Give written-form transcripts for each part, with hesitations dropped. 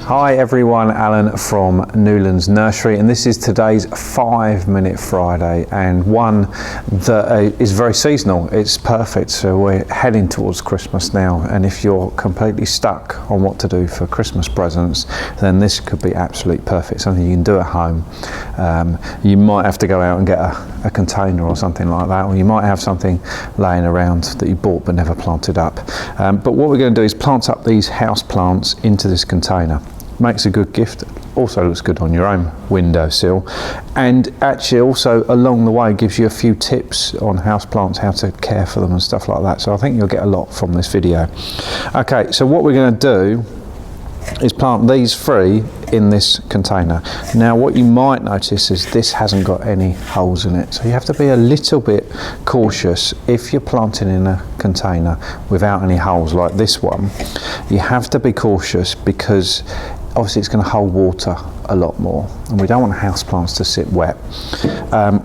Hi everyone, Alan from Newlands Nursery, and this is today's 5-minute Friday, and one that is very seasonal. It's perfect, so we're heading towards Christmas now, and if you're completely stuck on what to do for Christmas presents, then this could be absolutely perfect, something you can do at home. You might have to go out and get a container or something like that, or you might have something laying around that you bought but never planted up. But what we're going to do is plant up these house plants into this container. Makes a good gift, also looks good on your own windowsill, and actually also along the way gives you a few tips on houseplants, how to care for them and stuff like that. So I think you'll get a lot from this video. Okay, so what we're going to do is plant these 3 in this container. Now what you might notice is this hasn't got any holes in it, so you have to be a little bit cautious if you're planting in a container without any holes like this one. You have to be cautious because obviously it's going to hold water a lot more, and we don't want houseplants to sit wet.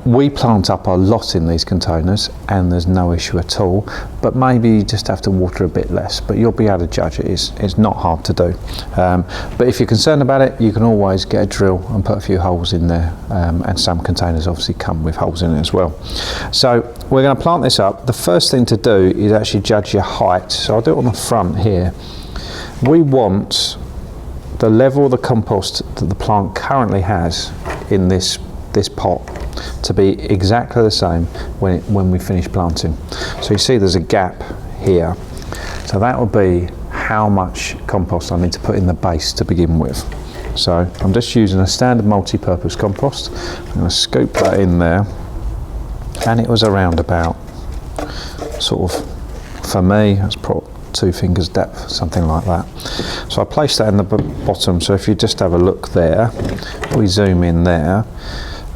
We plant up a lot in these containers and there's no issue at all, but maybe you just have to water a bit less, but you'll be able to judge it. It's not hard to do. But if you're concerned about it, you can always get a drill and put a few holes in there, and some containers obviously come with holes in it as well. So we're going to plant this up. The first thing to do is actually judge your height. So I'll do it on the front here. We want the level of the compost that the plant currently has in this pot to be exactly the same when we finish planting. So you see there's a gap here, so that will be how much compost I need to put in the base to begin with. So I'm just using a standard multi-purpose compost. I'm going to scoop that in there, and it was around about, sort of, for me, it's probably 2 fingers depth, something like that. So I place that in the bottom, so if you just have a look there, we zoom in there,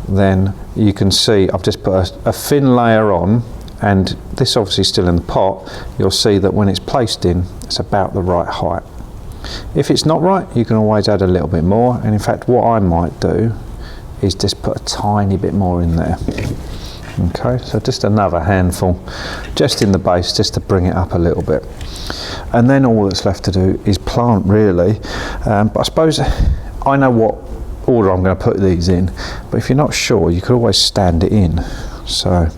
then you can see I've just put a thin layer on, and this obviously is still in the pot. You'll see that when it's placed in, it's about the right height. If it's not right, you can always add a little bit more, and in fact what I might do is just put a tiny bit more in there. Okay, so just another handful just in the base, just to bring it up a little bit, and then all that's left to do is plant, really. But I suppose I know what order I'm going to put these in, but if you're not sure, you could always stand it in. So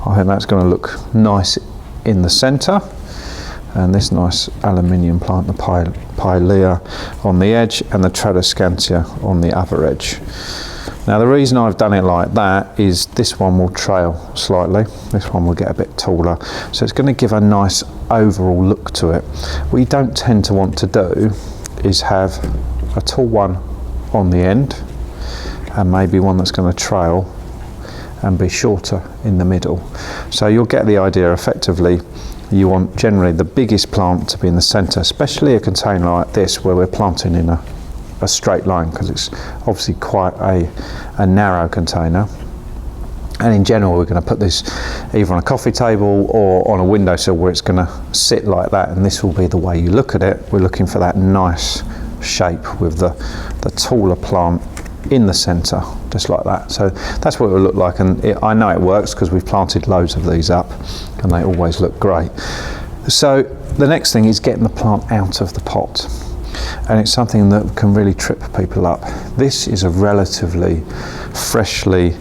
I think that's going to look nice in the centre, and this nice aluminium plant, the Pilea on the edge, and the Tradescantia on the other edge. Now the reason I've done it like that is this one will trail slightly, this one will get a bit taller, so it's going to give a nice overall look to it. What you don't tend to want to do is have a tall one on the end and maybe one that's going to trail and be shorter in the middle. So you'll get the idea. Effectively, you want generally the biggest plant to be in the centre, especially a container like this where we're planting in a straight line, because it's obviously quite a narrow container. And in general, we're going to put this either on a coffee table or on a windowsill where it's going to sit like that, and this will be the way you look at it. We're looking for that nice shape with the taller plant in the centre, just like that. So that's what it will look like, and I know it works because we've planted loads of these up and they always look great. So the next thing is getting the plant out of the pot, and it's something that can really trip people up. This is a relatively freshly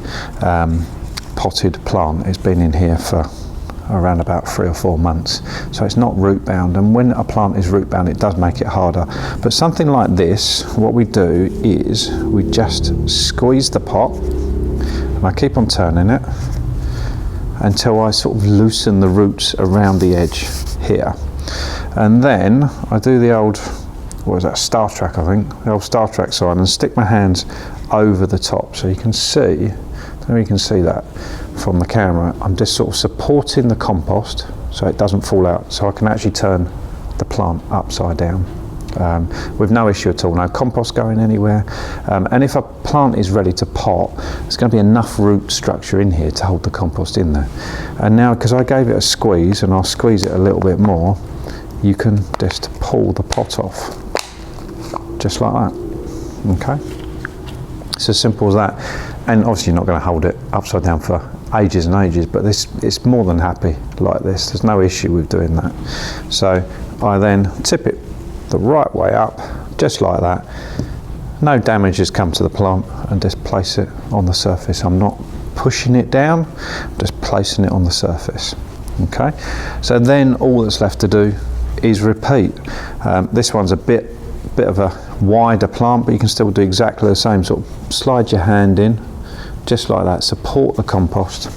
potted plant. It's been in here for around about 3 or 4 months, so it's not root bound, and when a plant is root bound it does make it harder. But something like this, what we do is we just squeeze the pot, and I keep on turning it until I sort of loosen the roots around the edge here, and then I do the old, what is that, Star Trek, I think, the old Star Trek sign, and stick my hands over the top, so you can see, I don't know if you can see that from the camera, I'm just sort of supporting the compost so it doesn't fall out, so I can actually turn the plant upside down with no issue at all, no compost going anywhere. And if a plant is ready to pot, there's going to be enough root structure in here to hold the compost in there. And now, because I gave it a squeeze, and I'll squeeze it a little bit more, you can just pull the pot off, just like that. Okay, it's as simple as that. And obviously you're not going to hold it upside down for ages and ages, but it's more than happy like this. There's no issue with doing that. So I then tip it the right way up, just like that. No damage has come to the plant, and just place it on the surface. I'm not pushing it down, I'm just placing it on the surface. Okay, so then all that's left to do is repeat. This one's a bit of a wider plant, but you can still do exactly the same. Sort of slide your hand in, just like that, support the compost,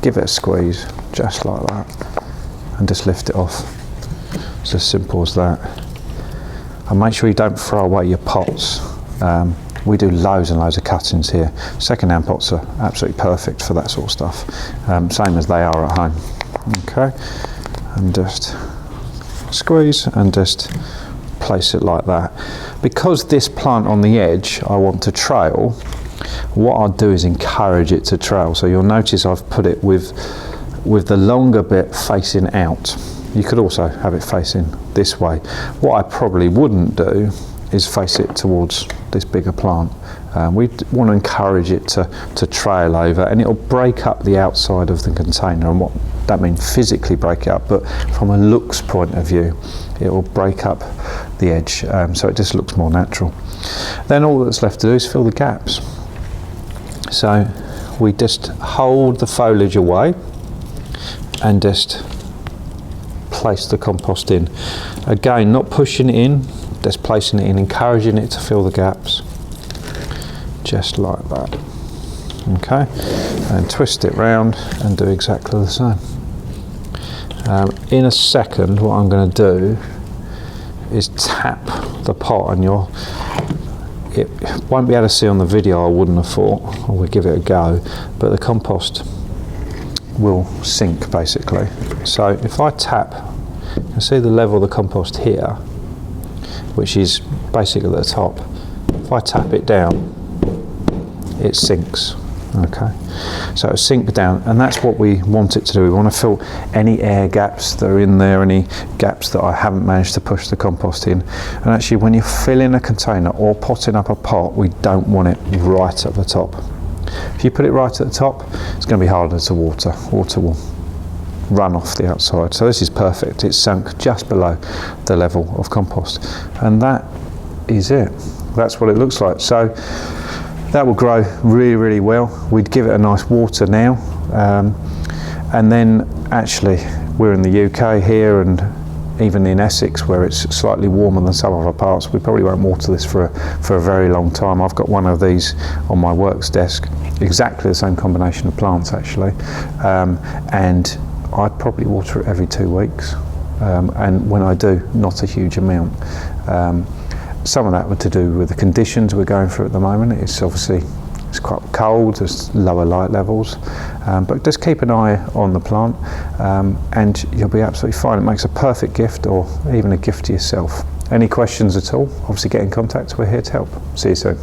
give it a squeeze, just like that, and just lift it off. It's as simple as that. And make sure you don't throw away your pots. We do loads and loads of cuttings here. Second-hand pots are absolutely perfect for that sort of stuff, same as they are at home. Okay, and just squeeze and just place it like that. Because this plant on the edge I want to trail, what I'll do is encourage it to trail. So you'll notice I've put it with the longer bit facing out. You could also have it facing this way. What I probably wouldn't do is face it towards this bigger plant. We want to encourage it to trail over, and it'll break up the outside of the container. And what that means, physically break it up, but from a looks point of view, it will break up the edge, so it just looks more natural. Then all that's left to do is fill the gaps. So we just hold the foliage away and just place the compost in. Again, not pushing it in, just placing it in, encouraging it to fill the gaps, just like that. Okay, and twist it round and do exactly the same. In a second, what I'm going to do is tap the pot, and it won't be able to see on the video, I wouldn't have thought, or we'll give it a go, but the compost will sink basically. So if I tap, you can see the level of the compost here, which is basically at the top. If I tap it down, it sinks. Okay, so it'll sink down, and that's what we want it to do. We want to fill any air gaps that are in there, any gaps that I haven't managed to push the compost in. And actually, when you're filling a container or potting up a pot, we don't want it right at the top. If you put it right at the top, it's going to be harder to water. Water will run off the outside. So this is perfect. It's sunk just below the level of compost, and that is it. That's what it looks like. So that will grow really, really well. We'd give it a nice water now, and then actually we're in the UK here, and even in Essex where it's slightly warmer than some other parts, we probably won't water this for a very long time. I've got one of these on my works desk, exactly the same combination of plants actually, and I'd probably water it every 2 weeks, and when I do, not a huge amount. Some of that were to do with the conditions we're going through at the moment. It's obviously quite cold, there's lower light levels, but just keep an eye on the plant, and you'll be absolutely fine. It makes a perfect gift, or even a gift to yourself. Any questions at all, obviously get in contact, we're here to help. See you soon.